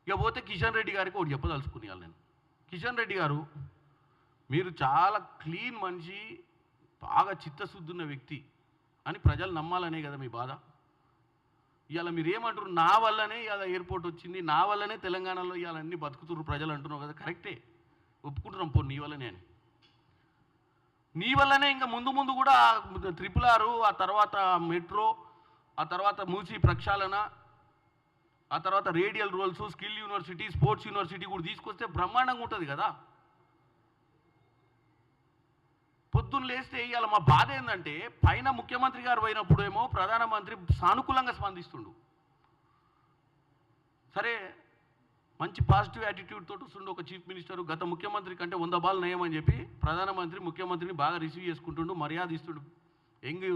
ఇక పోతే కిషన్ రెడ్డి గారికి ఒకటి చెప్పదలుచుకునేయాలి నేను. కిషన్ రెడ్డి గారు, మీరు చాలా క్లీన్ మనిషి, బాగా చిత్తశుద్ధి ఉన్న వ్యక్తి అని ప్రజలు నమ్మాలనే కదా మీ బాధ. ఇవాళ మీరు ఏమంటారు, నా వల్లనే ఇవాళ ఎయిర్పోర్ట్ వచ్చింది, నా వల్లనే తెలంగాణలో ఇవాళ అన్ని బతుకుతున్నారు ప్రజలు అంటున్నావు కదా, కరెక్టే, ఒప్పుకుంటున్నాం పో, నీ వల్లనే అని. నీ వల్లనే ఇంకా ముందు ముందు కూడా RRR, ఆ తర్వాత మెట్రో, ఆ తర్వాత మూసీ ప్రక్షాళన, ఆ తర్వాత radial roads, skill university, sports university కూడా తీసుకొస్తే బ్రహ్మాండంగా ఉంటుంది కదా. పొద్దున్న లేస్తే ఇవాళ మా బాధ ఏంటంటే, పైన ముఖ్యమంత్రి గారు పోయినప్పుడు ఏమో ప్రధానమంత్రి సానుకూలంగా స్పందిస్తుండు. సరే, మంచి పాజిటివ్ యాటిట్యూడ్ తోటి వస్తుండు ఒక చీఫ్ మినిస్టర్, గత ముఖ్యమంత్రి కంటే 100 బాల్ నయమని చెప్పి ప్రధానమంత్రి ముఖ్యమంత్రిని బాగా రిసీవ్ చేసుకుంటుండు, మర్యాద ఇస్తుండు. యంగ్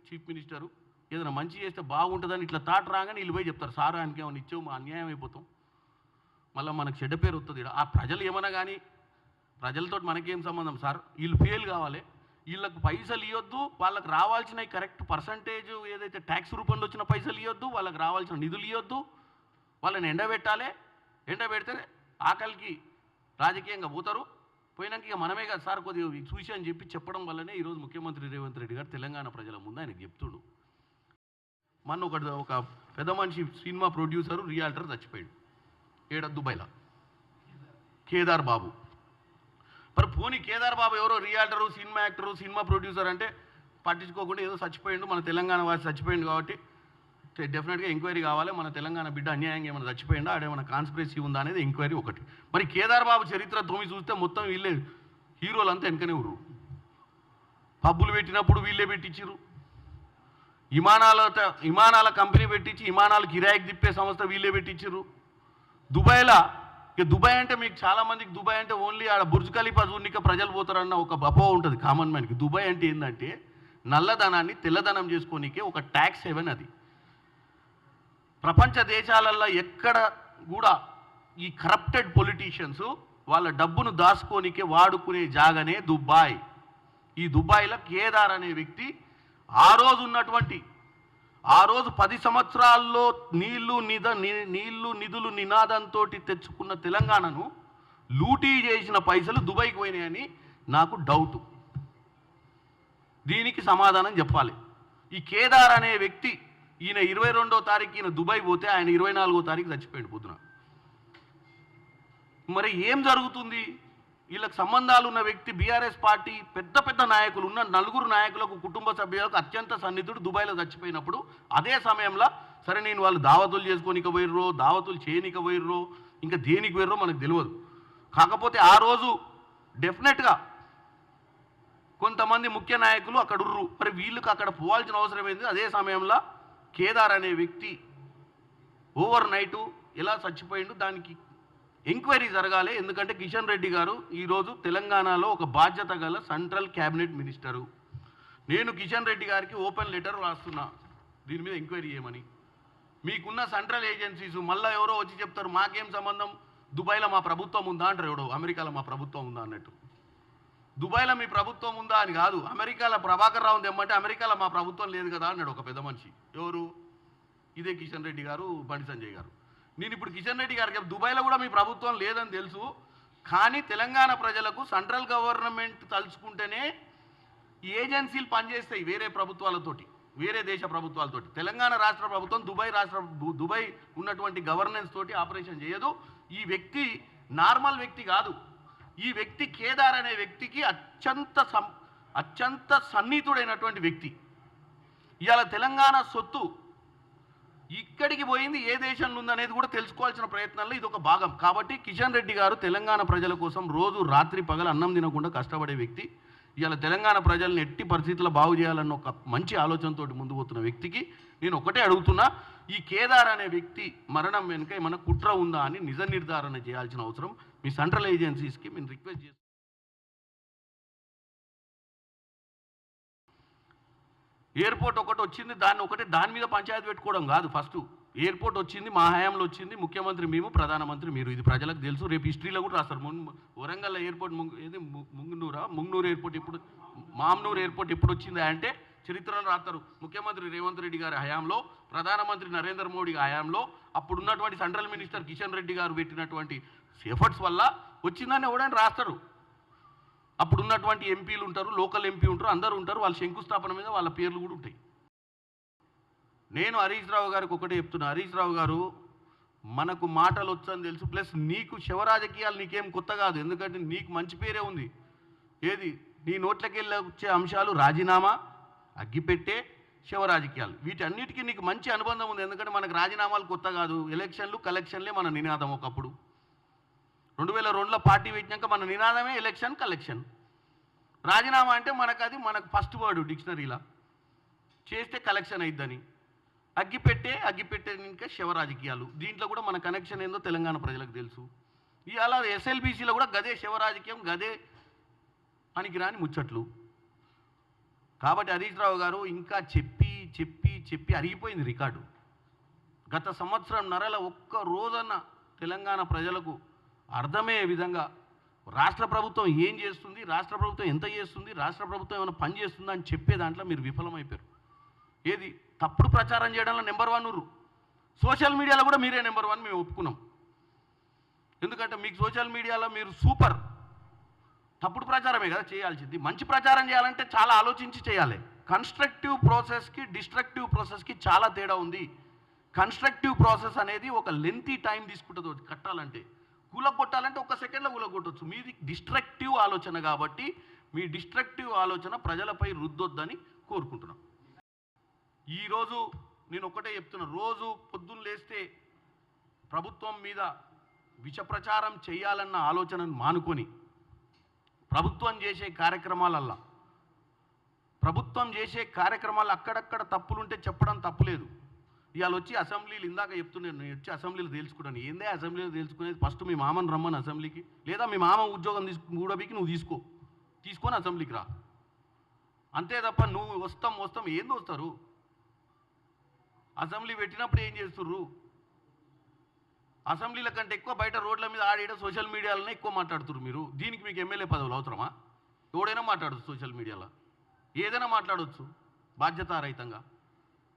చీఫ్ మినిస్టరు ఏదైనా మంచి చేస్తే బాగుంటుందని ఇట్లా థాట్ రాగానే వీళ్ళు పోయి చెప్తారు, సార్ ఆయనకి ఏమైనా ఇచ్చావు, మా అన్యాయం అయిపోతాం, మళ్ళీ మనకు చెడ్డ పేరు వస్తుంది. ఆ ప్రజలు ఏమన్నా కానీ ప్రజలతో మనకేం సంబంధం సార్, వీళ్ళు ఫెయిల్ కావాలి, వీళ్ళకు పైసలు ఇవ్వద్దు, వాళ్ళకి రావాల్సిన కరెక్ట్ పర్సంటేజ్ ఏదైతే ట్యాక్స్ రూపంలో వచ్చిన పైసలు ఇవ్వద్దు, వాళ్ళకి రావాల్సిన నిధులు ఇవ్వద్దు, వాళ్ళని ఎండబెట్టాలి, ఎండబెడితే ఆకలికి రాజకీయంగా పోతారు, పోయినాక ఇక మనమే కదా సార్ కొద్దిగా చూసి అని చెప్పి చెప్పడం వల్లనే ఈరోజు ముఖ్యమంత్రి రేవంత్ రెడ్డి గారు తెలంగాణ ప్రజల ముందు ఆయనకు చెప్తుడు. మొన్న ఒక పెద్ద మనిషి సినిమా ప్రొడ్యూసరు రియాల్టర్ చచ్చిపోయాడు దుబాయ్లో, కేదార్ బాబు. మరి పోనీ కేదార్ బాబు ఎవరో రియాల్టరు, సినిమా యాక్టరు, సినిమా ప్రొడ్యూసర్ అంటే పట్టించుకోకుండా ఏదో చచ్చిపోయిండు, మన తెలంగాణ వాసి చచ్చిపోయిండు కాబట్టి డెఫినెట్గా ఎంక్వైరీ కావాలి, మన తెలంగాణ బిడ్డ అన్యాయంగా ఏమైనా చచ్చిపోయిందా, ఆడేమైనా కాన్స్పిరసీ ఉందా అనేది ఎంక్వైరీ ఒకటి. మరి కేదార్ బాబు చరిత్ర తొమ్మిది చూస్తే మొత్తం వీళ్ళే హీరోలంతా వెనకనే ఉర్రు. పబ్బులు పెట్టినప్పుడు వీళ్ళే పెట్టించారు, విమానాల కంపెనీ పెట్టించి విమానాలు కిరాయికి తిప్పే సంస్థ వీళ్ళే పెట్టించారు. దుబాయ్లో, ఇక దుబాయ్ అంటే మీకు చాలామందికి దుబాయ్ అంటే ఓన్లీ ఆడ బుర్జ్ ఖలీఫా చూడనిక ప్రజలు పోతారన్న ఒక అపోహ ఉంటుంది కామన్ మ్యాన్కి. దుబాయ్ అంటే ఏంటంటే నల్లధనాన్ని తెల్లధనం చేసుకోనికే ఒక ట్యాక్స్ హెవెన్ అది. ప్రపంచ దేశాలల్లో ఎక్కడ కూడా ఈ కరప్టెడ్ పొలిటీషియన్స్ వాళ్ళ డబ్బును దాచుకోనికే వాడుకునే జాగనే దుబాయ్. ఈ దుబాయ్లో కేదార్ అనే వ్యక్తి ఆ రోజు 10 సంవత్సరాల్లో నీళ్లు నిధులు నినాదంతో తెచ్చుకున్న తెలంగాణను లూటీ చేసిన పైసలు దుబాయ్కి పోయినాయని నాకు డౌటు. దీనికి సమాధానం చెప్పాలి. ఈ కేదార్ అనే వ్యక్తి ఈయన 22వ తారీఖు ఈయన దుబాయ్ పోతే ఆయన 24వ తారీఖు చచ్చిపోయాడు పొద్దున. మరి ఏం జరుగుతుంది? వీళ్ళకి సంబంధాలు ఉన్న వ్యక్తి బీఆర్ఎస్ పార్టీ పెద్ద నాయకులు ఉన్న 4 నాయకులకు, కుటుంబ సభ్యులకు అత్యంత సన్నిధుడు దుబాయ్లో చచ్చిపోయినప్పుడు అదే సమయంలో సరే నేను వాళ్ళు దావతులు చేసుకోనిక పోయిర్రో, దావతులు చేయనిక పోయిర్రో, ఇంకా దేనికి పోయిర్రో మనకు తెలియదు. కాకపోతే ఆ రోజు డెఫినెట్గా కొంతమంది ముఖ్య నాయకులు అక్కడ ఉర్రు. మరి వీళ్ళకి అక్కడ పోవాల్సిన అవసరం ఏంది? అదే సమయంలో కేదార్ అనే వ్యక్తి ఓవర్ నైటు ఎలా చచ్చిపోయిండు దానికి ఎంక్వైరీ జరగాలి. ఎందుకంటే కిషన్ రెడ్డి గారు ఈరోజు తెలంగాణలో ఒక బాధ్యత గల సెంట్రల్ క్యాబినెట్ మినిస్టరు. నేను కిషన్ రెడ్డి గారికి ఓపెన్ లెటర్ రాస్తున్నా దీని మీద ఎంక్వైరీ చేయమని. మీకున్న సెంట్రల్ ఏజెన్సీస్ మళ్ళీ ఎవరో వచ్చి చెప్తారు మాకేం సంబంధం, దుబాయ్లో మా ప్రభుత్వం ఉందా అంటారు, ఎవడో అమెరికాలో మా ప్రభుత్వం ఉందా అన్నట్టు. దుబాయ్లో మీ ప్రభుత్వం ఉందా అని కాదు, అమెరికాలో ప్రభాకర్ రావు తెమ్మంటే అమెరికాలో మా ప్రభుత్వం లేదు కదా అన్నాడు ఒక పెద్ద మనిషి. ఎవరు? ఇదే కిషన్ రెడ్డి గారు, బండి సంజయ్ గారు. నేను ఇప్పుడు కిషన్ రెడ్డి గారికి దుబాయ్లో కూడా మీ ప్రభుత్వం లేదని తెలుసు, కానీ తెలంగాణ ప్రజలకు సెంట్రల్ గవర్నమెంట్ తలుచుకుంటేనే ఏజెన్సీలు పనిచేస్తాయి వేరే ప్రభుత్వాలతోటి, వేరే దేశ ప్రభుత్వాలతోటి. తెలంగాణ రాష్ట్ర ప్రభుత్వం దుబాయ్ ఉన్నటువంటి గవర్నెన్స్ తోటి ఆపరేషన్ చేయదు. ఈ వ్యక్తి నార్మల్ వ్యక్తి కాదు. ఈ వ్యక్తి కేదార్ అనే వ్యక్తికి అత్యంత సన్నిహితుడైనటువంటి వ్యక్తి. ఇవాళ తెలంగాణ సొత్తు ఇక్కడికి పోయింది ఏ దేశంలో ఉందనేది కూడా తెలుసుకోవాల్సిన ప్రయత్నంలో ఇది ఒక భాగం. కాబట్టి కిషన్ రెడ్డి గారు తెలంగాణ ప్రజల కోసం రోజు రాత్రి పగలు అన్నం తినకుండా కష్టపడే వ్యక్తి. ఇవాళ తెలంగాణ ప్రజల్ని ఎట్టి పరిస్థితుల్లో బాగు చేయాలన్న ఒక మంచి ఆలోచనతో ముందు పోతున్న వ్యక్తికి నేను ఒకటే అడుగుతున్నా, ఈ కేదార్ అనే వ్యక్తి మరణం వెనుక ఏమైనా కుట్ర ఉందా అని నిజ నిర్ధారణ చేయాల్సిన అవసరం మీ సెంట్రల్ ఏజెన్సీస్కి మేము రిక్వెస్ట్ చేస్తాం. ఎయిర్పోర్ట్ ఒకటి వచ్చింది, దాని మీద పంచాయతీ పెట్టుకోవడం కాదు. ఫస్ట్ ఎయిర్పోర్ట్ వచ్చింది, మా హయాంలో వచ్చింది, ముఖ్యమంత్రి మేము, ప్రధానమంత్రి మీరు, ఇది ప్రజలకు తెలుసు. రేపు హిస్టరీలో కూడా రాస్తారు. వరంగల్ ఎయిర్పోర్ట్ ఏది ముంగనూరు ఎయిర్పోర్ట్ ఎప్పుడు, మామ్నూరు ఎయిర్పోర్ట్ ఎప్పుడు వచ్చిందా అంటే చరిత్రలో రాస్తారు. ముఖ్యమంత్రి రేవంత్ రెడ్డి గారి హయాంలో ప్రధానమంత్రి నరేంద్ర మోడీ హయాంలో అప్పుడున్నటువంటి సెంట్రల్ మినిస్టర్ కిషన్ రెడ్డి గారు పెట్టినటువంటి ఎఫర్ట్స్ వల్ల వచ్చిందని ఎవడైనా రాస్తారు. అప్పుడున్నటువంటి ఎంపీలు ఉంటారు, లోకల్ ఎంపీ ఉంటారు, అందరూ ఉంటారు. వాళ్ళ శంకుస్థాపన మీద వాళ్ళ పేర్లు కూడా ఉంటాయి. నేను హరీష్ రావు గారికి ఒకటే చెప్తున్నా, హరీష్ రావు గారు మనకు మాటలు వచ్చని తెలుసు, ప్లస్ నీకు శివరాజకీయాలు నీకేం కొత్త కాదు. ఎందుకంటే నీకు మంచి పేరే ఉంది. ఏది నీ నోట్లకెళ్ళి వచ్చే అంశాలు రాజీనామా, అగ్గిపెట్టే, శివరాజకీయాలు, వీటన్నిటికీ నీకు మంచి అనుబంధం ఉంది. ఎందుకంటే మనకు రాజీనామాలు కొత్త కాదు. ఎలక్షన్లు కలెక్షన్లే మన నినాదం. ఒకప్పుడు 2002లో పార్టీ పెట్టినాక మన నినాదమే ఎలక్షన్ కలెక్షన్. రాజీనామా అంటే మనకు ఫస్ట్ వర్డ్ డిక్షనరీలా, చేస్తే కలెక్షన్ అయిద్దని. అగ్గిపెట్టే ఇంకా శివరాజకీయాలు, దీంట్లో కూడా మన కనెక్షన్ ఏందో తెలంగాణ ప్రజలకు తెలుసు. ఇవాళ ఎస్ఎల్బీసీలో కూడా గదే శివరాజకీయం, గదే పనికిరాని ముచ్చట్లు. కాబట్టి హరీష్ రావు గారు ఇంకా చెప్పి అరిగిపోయింది రికార్డు. గత సంవత్సరంన్నరల ఒక్క రోజన్న తెలంగాణ ప్రజలకు అర్థమయ్యే విధంగా రాష్ట్ర ప్రభుత్వం ఏం చేస్తుంది, రాష్ట్ర ప్రభుత్వం ఎంత చేస్తుంది, రాష్ట్ర ప్రభుత్వం ఏమైనా పని చేస్తుందా అని చెప్పే దాంట్లో మీరు విఫలమైపోయారు. ఏది తప్పుడు ప్రచారం చేయడంలో నెంబర్ 1. సోషల్ మీడియాలో కూడా మీరే నెంబర్ 1 మేము ఒప్పుకున్నాం. ఎందుకంటే మీకు సోషల్ మీడియాలో మీరు సూపర్. తప్పుడు ప్రచారమే కదా చేయాల్సింది. మంచి ప్రచారం చేయాలంటే చాలా ఆలోచించి చేయాలి. కన్స్ట్రక్టివ్ ప్రాసెస్కి డిస్ట్రక్టివ్ ప్రాసెస్కి చాలా తేడా ఉంది. కన్స్ట్రక్టివ్ ప్రాసెస్ అనేది ఒక లెంతీ టైం తీసుకుంటుంది కట్టాలంటే. కూలగొట్టాలంటే 1 సెకండ్లో కూలగొట్టవచ్చు. మీది డిస్ట్రక్టివ్ ఆలోచన కాబట్టి మీ డిస్ట్రక్టివ్ ఆలోచన ప్రజలపై రుద్దొద్దని కోరుకుంటున్నాం. ఈరోజు నేను ఒకటే చెప్తున్నా, రోజు పొద్దున్న లేస్తే ప్రభుత్వం మీద విష ప్రచారం చేయాలన్న ఆలోచనను మానుకొని ప్రభుత్వం చేసే కార్యక్రమాలు అక్కడక్కడ తప్పులుంటే చెప్పడం తప్పులేదు. ఇవాళ వచ్చి అసెంబ్లీలు ఇందాక చెప్తున్నాను, నేను వచ్చి అసెంబ్లీలు తెలుసుకున్నాను. ఏందే అసెంబ్లీలో తెలుసుకునేది? ఫస్ట్ మీ మామని రమ్మని అసెంబ్లీకి, లేదా మీ మామ ఉద్యోగం కూడబీకి నువ్వు తీసుకొని అసెంబ్లీకి రా. అంతే తప్ప నువ్వు వస్తాం ఏంది వస్తారు? అసెంబ్లీ పెట్టినప్పుడు ఏం చేస్తుర్రు? అసెంబ్లీల కంటే ఎక్కువ బయట రోడ్ల మీద ఆడేయడం సోషల్ మీడియాలోనే ఎక్కువ మాట్లాడుతున్నారు మీరు. దీనికి మీకు ఎమ్మెల్యే పదవులు అవసరమా? ఎవడైనా మాట్లాడచ్చు సోషల్ మీడియాలో, ఏదైనా మాట్లాడవచ్చు బాధ్యతారహితంగా.